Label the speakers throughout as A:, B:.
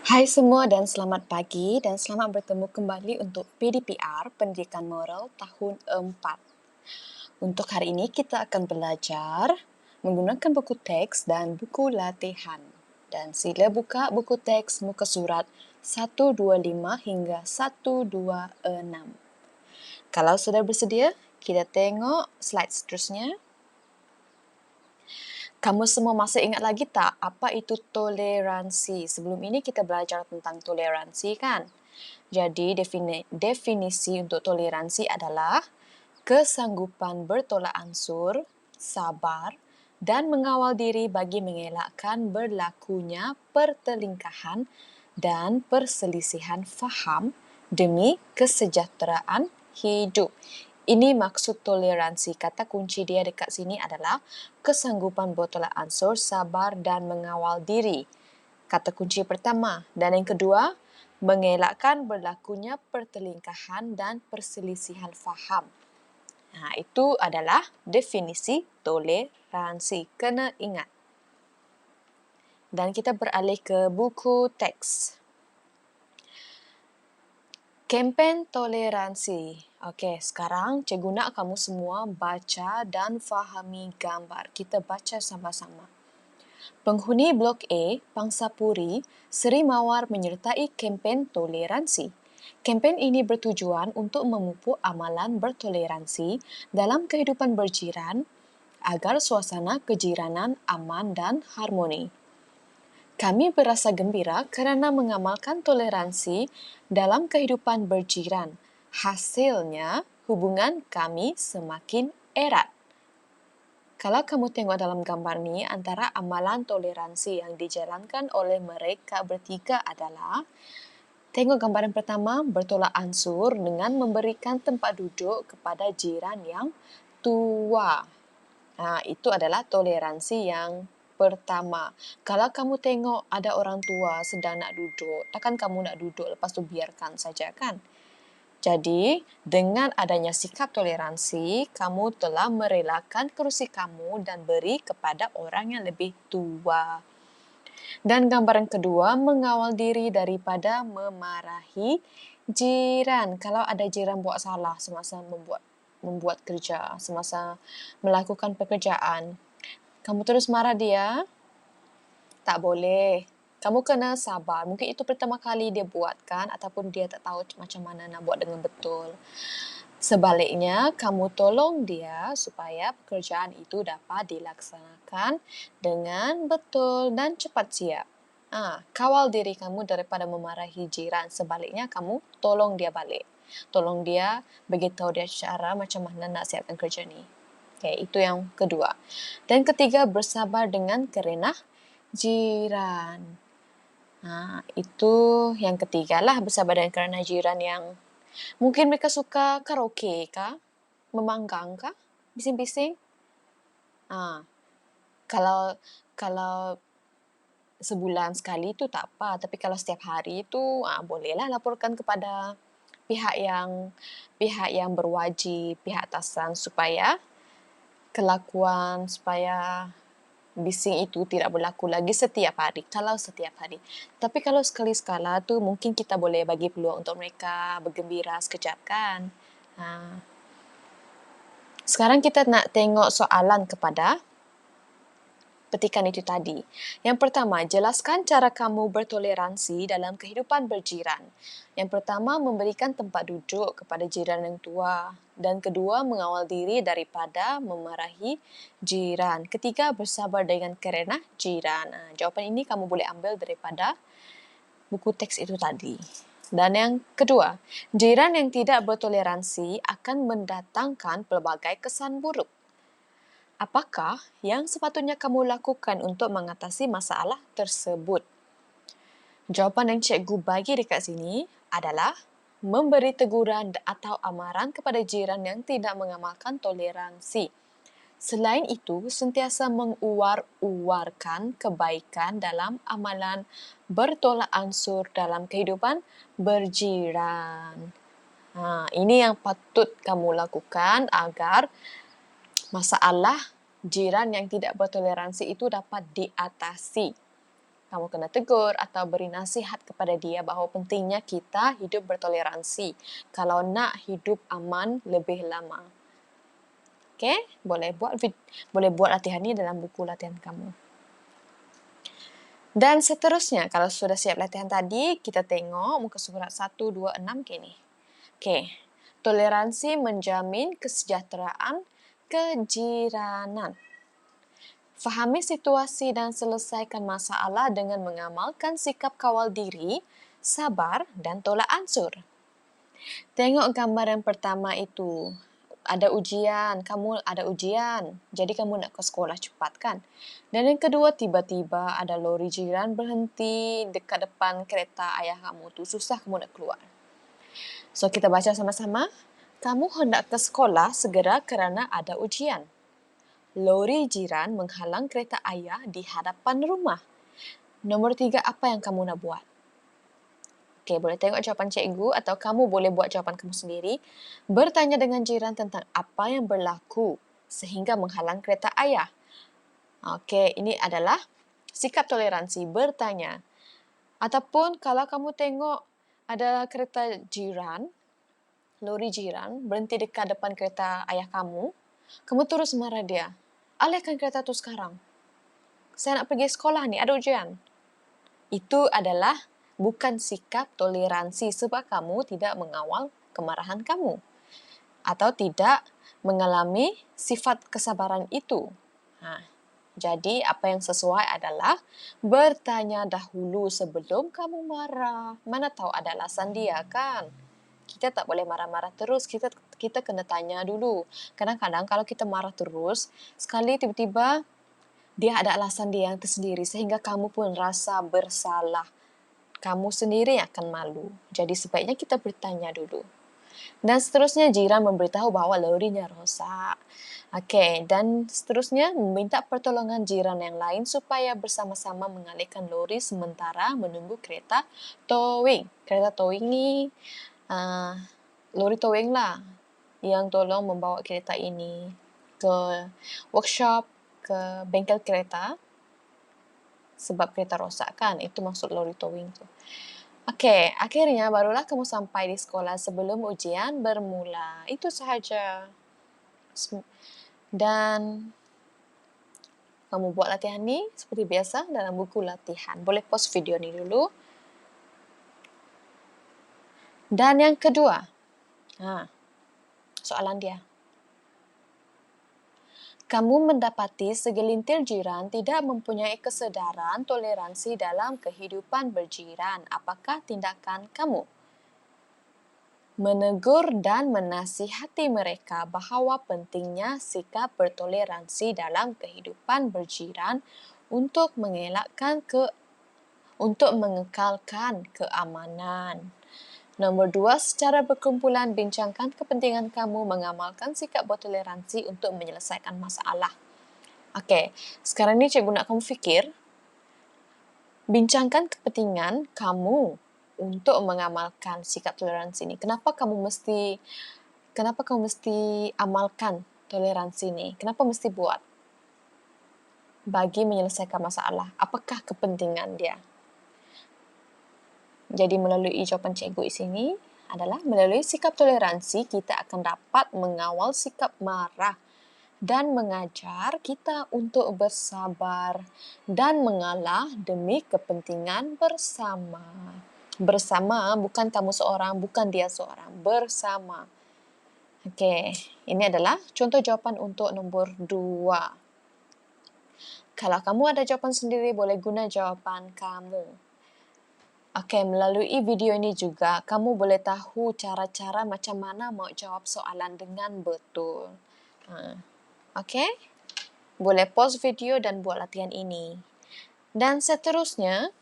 A: Hai semua dan selamat pagi dan selamat bertemu kembali untuk PDPR Pendidikan Moral tahun 4. Untuk hari ini kita akan belajar menggunakan buku teks dan buku latihan. Dan sila buka buku teks muka surat 125 hingga 126. Kalau sudah bersedia, kita tengok slide seterusnya. Kamu semua masih ingat lagi tak apa itu toleransi? Sebelum ini kita belajar tentang toleransi kan? Jadi definisi untuk toleransi adalah kesanggupan bertolak ansur, sabar dan mengawal diri bagi mengelakkan berlakunya pertelingkahan dan perselisihan faham demi kesejahteraan hidup. Ini maksud toleransi. Kata kunci dia dekat sini adalah kesanggupan bertolak ansur, sabar dan mengawal diri. Kata kunci pertama. Dan yang kedua, mengelakkan berlakunya pertelingkahan dan perselisihan faham. Itu adalah definisi toleransi. Kena ingat. Dan kita beralih ke buku teks. Kempen toleransi. Okey, sekarang cikgu nak kamu semua baca dan fahami gambar. Kita baca sama-sama. Penghuni Blok A, Pangsapuri, Seri Mawar menyertai kempen toleransi. Kempen ini bertujuan untuk memupuk amalan bertoleransi dalam kehidupan berjiran agar suasana kejiranan aman dan harmoni. Kami berasa gembira kerana mengamalkan toleransi dalam kehidupan berjiran. Hasilnya, hubungan kami semakin erat. Kalau kamu tengok dalam gambar ni, antara amalan toleransi yang dijalankan oleh mereka bertiga adalah, tengok gambaran pertama, bertolak ansur dengan memberikan tempat duduk kepada jiran yang tua. Itu adalah toleransi yang pertama. Kalau kamu tengok ada orang tua sedang nak duduk, takkan kamu nak duduk lepas tu biarkan saja kan? Jadi, dengan adanya sikap toleransi, kamu telah merelakan kerusi kamu dan beri kepada orang yang lebih tua. Dan gambaran kedua, mengawal diri daripada memarahi jiran. Kalau ada jiran buat salah semasa membuat kerja, semasa melakukan pekerjaan, kamu terus marah dia? Tak boleh. Kamu kena sabar. Mungkin itu pertama kali dia buat kan, ataupun dia tak tahu macam mana nak buat dengan betul. Sebaliknya, kamu tolong dia supaya pekerjaan itu dapat dilaksanakan dengan betul dan cepat siap. Kawal diri kamu daripada memarahi jiran. Sebaliknya, kamu tolong dia balik. Tolong dia beritahu dia cara macam mana nak siapkan kerja ni. Okay, itu yang kedua. Dan ketiga, bersabar dengan kerenah jiran. Itu yang ketiga lah, bersabar dengan kerenah jiran yang mungkin mereka suka karaoke kah? Memanggang kah? Bising-bising? Kalau sebulan sekali tu tak apa, tapi kalau setiap hari tu bolehlah laporkan kepada pihak yang berwajib, pihak atasan supaya bising itu tidak berlaku lagi setiap hari. Kalau setiap hari. Tapi kalau sekali-sekala tu mungkin kita boleh bagi peluang untuk mereka bergembira sekejap kan. Sekarang kita nak tengok soalan kepada petikan itu tadi. Yang pertama, jelaskan cara kamu bertoleransi dalam kehidupan berjiran. Yang pertama, memberikan tempat duduk kepada jiran yang tua. Dan kedua, mengawal diri daripada memarahi jiran. Ketiga, bersabar dengan kerenah jiran. Jawapan ini kamu boleh ambil daripada buku teks itu tadi. Dan yang kedua, jiran yang tidak bertoleransi akan mendatangkan pelbagai kesan buruk. Apakah yang sepatutnya kamu lakukan untuk mengatasi masalah tersebut? Jawapan yang cikgu bagi dekat sini adalah memberi teguran atau amaran kepada jiran yang tidak mengamalkan toleransi. Selain itu, sentiasa menguar-uarkan kebaikan dalam amalan bertolak ansur dalam kehidupan berjiran. Ini yang patut kamu lakukan agar masalah jiran yang tidak bertoleransi itu dapat diatasi. Kamu kena tegur atau beri nasihat kepada dia bahawa pentingnya kita hidup bertoleransi kalau nak hidup aman lebih lama. Okey, boleh buat latihan ni dalam buku latihan kamu. Dan seterusnya, kalau sudah siap latihan tadi, kita tengok muka surat 126 ke ni. Okey, toleransi menjamin kesejahteraan kejiranan. Fahami situasi dan selesaikan masalah dengan mengamalkan sikap kawal diri, sabar dan tolak ansur. Tengok gambar yang pertama itu. Ada ujian, kamu ada ujian. Jadi kamu nak ke sekolah cepat kan? Dan yang kedua, tiba-tiba ada lori jiran berhenti dekat depan kereta ayah kamu tu. Susah kamu nak keluar. So, kita baca sama-sama. Kamu hendak ke sekolah segera kerana ada ujian. Lori jiran menghalang kereta ayah di hadapan rumah. Nombor 3, apa yang kamu nak buat? Okey, boleh tengok jawapan cikgu atau kamu boleh buat jawapan kamu sendiri. Bertanya dengan jiran tentang apa yang berlaku sehingga menghalang kereta ayah. Okey, ini adalah sikap toleransi, bertanya. Ataupun kalau kamu tengok ada kereta jiran, lori jiran berhenti dekat depan kereta ayah kamu, kamu terus marah dia. Alihkan kereta tu sekarang. Saya nak pergi sekolah ni, ada ujian. Itu adalah bukan sikap toleransi sebab kamu tidak mengawal kemarahan kamu atau tidak mengalami sifat kesabaran itu. Jadi apa yang sesuai adalah bertanya dahulu sebelum kamu marah. Mana tahu ada alasan dia kan? Kita tak boleh marah-marah terus. Kita kena tanya dulu. Kadang-kadang kalau kita marah terus, sekali tiba-tiba dia ada alasan dia yang tersendiri sehingga kamu pun rasa bersalah. Kamu sendiri akan malu. Jadi sebaiknya kita bertanya dulu. Dan seterusnya jiran memberitahu bahawa lorinya rosak. Okey, dan seterusnya meminta pertolongan jiran yang lain supaya bersama-sama mengalihkan lori sementara menunggu kereta towing. Kereta towing ni lori towing lah yang tolong membawa kereta ini ke workshop, ke bengkel kereta sebab kereta rosak kan. Itu maksud lori towing tu. Okey, akhirnya barulah kamu sampai di sekolah sebelum ujian bermula. Itu sahaja. Dan kamu buat latihan ni seperti biasa dalam buku latihan. Boleh pause video ni dulu. Dan yang kedua, soalan dia. Kamu mendapati segelintir jiran tidak mempunyai kesedaran toleransi dalam kehidupan berjiran. Apakah tindakan kamu? Menegur dan menasihati mereka bahawa pentingnya sikap bertoleransi dalam kehidupan berjiran untuk mengekalkan keamanan. Nombor 2, secara berkumpulan bincangkan kepentingan kamu mengamalkan sikap bertoleransi untuk menyelesaikan masalah. Okey, sekarang ni cikgu nak kamu fikir, bincangkan kepentingan kamu untuk mengamalkan sikap toleransi ni. Kenapa kamu mesti amalkan toleransi ni? Kenapa mesti buat? Bagi menyelesaikan masalah. Apakah kepentingan dia? Jadi melalui jawapan cikgu di sini adalah melalui sikap toleransi kita akan dapat mengawal sikap marah dan mengajar kita untuk bersabar dan mengalah demi kepentingan bersama. Bersama, bukan kamu seorang, bukan dia seorang. Bersama. Okey, ini adalah contoh jawapan untuk nombor 2. Kalau kamu ada jawapan sendiri, boleh guna jawapan kamu. Okey, melalui video ini juga kamu boleh tahu cara-cara macam mana mau jawab soalan dengan betul. Okey? Boleh pause video dan buat latihan ini. Dan seterusnya,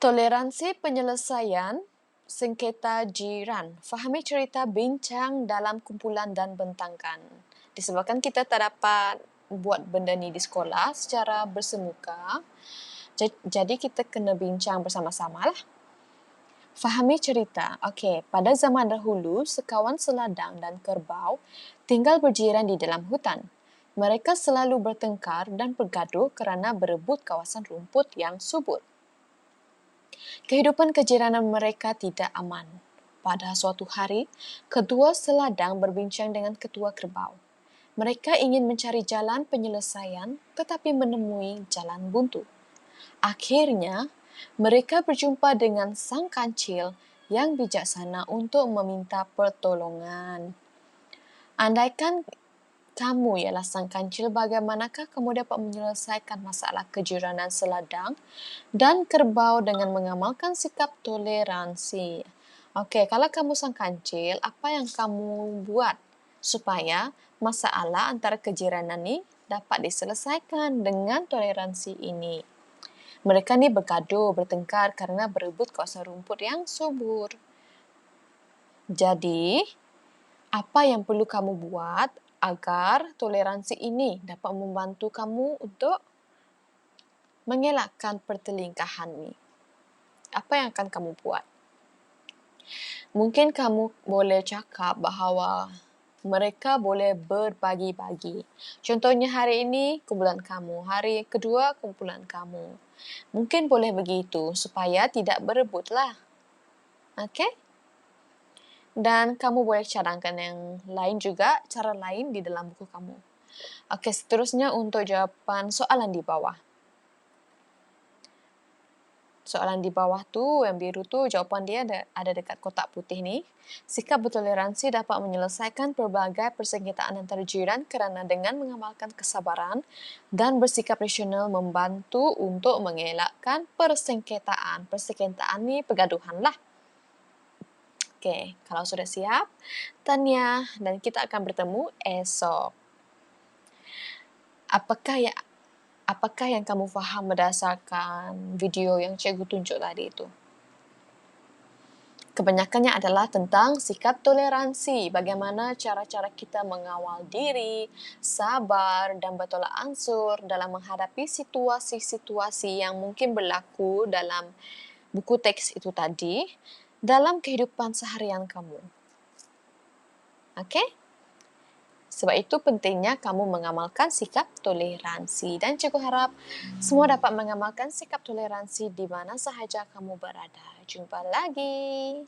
A: toleransi penyelesaian sengketa jiran. Fahami cerita bincang dalam kumpulan dan bentangkan. Disebabkan kita tak dapat buat benda ni di sekolah secara bersemuka, jadi kita kena bincang bersama-sama lah. Fahami cerita. Okey, pada zaman dahulu, sekawan seladang dan kerbau tinggal berjiran di dalam hutan. Mereka selalu bertengkar dan bergaduh kerana berebut kawasan rumput yang subur. Kehidupan kejiranan mereka tidak aman. Pada suatu hari, ketua seladang berbincang dengan ketua kerbau. Mereka ingin mencari jalan penyelesaian tetapi menemui jalan buntu. Akhirnya, mereka berjumpa dengan sang kancil yang bijaksana untuk meminta pertolongan. Andaikan kamu ialah sang kancil, bagaimanakah kamu dapat menyelesaikan masalah kejiranan seladang dan kerbau dengan mengamalkan sikap toleransi? Okey, kalau kamu sang kancil, apa yang kamu buat supaya masalah antara kejiranan ni dapat diselesaikan dengan toleransi ini? Mereka ni bergaduh, bertengkar kerana berebut kawasan rumput yang subur. Jadi, apa yang perlu kamu buat agar toleransi ini dapat membantu kamu untuk mengelakkan pertelingkahan ni? Apa yang akan kamu buat? Mungkin kamu boleh cakap bahawa mereka boleh berbagi-bagi. Contohnya hari ini kumpulan kamu, hari kedua kumpulan kamu. Mungkin boleh begitu supaya tidak berebutlah. Okey? Dan kamu boleh cadangkan yang lain juga, cara lain di dalam buku kamu. Okey, seterusnya untuk jawapan soalan di bawah. Soalan di bawah tu, yang biru tu, jawapan dia ada dekat kotak putih ni. Sikap bertoleransi dapat menyelesaikan pelbagai persengketaan antara jiran kerana dengan mengamalkan kesabaran dan bersikap rasional membantu untuk mengelakkan persengketaan. Persengketaan ni pergaduhan lah. Okey, kalau sudah siap, tahniah dan kita akan bertemu esok. Apakah yang kamu faham berdasarkan video yang cikgu tunjuk tadi itu? Kebanyakannya adalah tentang sikap toleransi, bagaimana cara-cara kita mengawal diri, sabar dan bertolak ansur dalam menghadapi situasi-situasi yang mungkin berlaku dalam buku teks itu tadi dalam kehidupan seharian kamu. Okey? Sebab itu pentingnya kamu mengamalkan sikap toleransi dan cikgu harap semua dapat mengamalkan sikap toleransi di mana sahaja kamu berada. Jumpa lagi.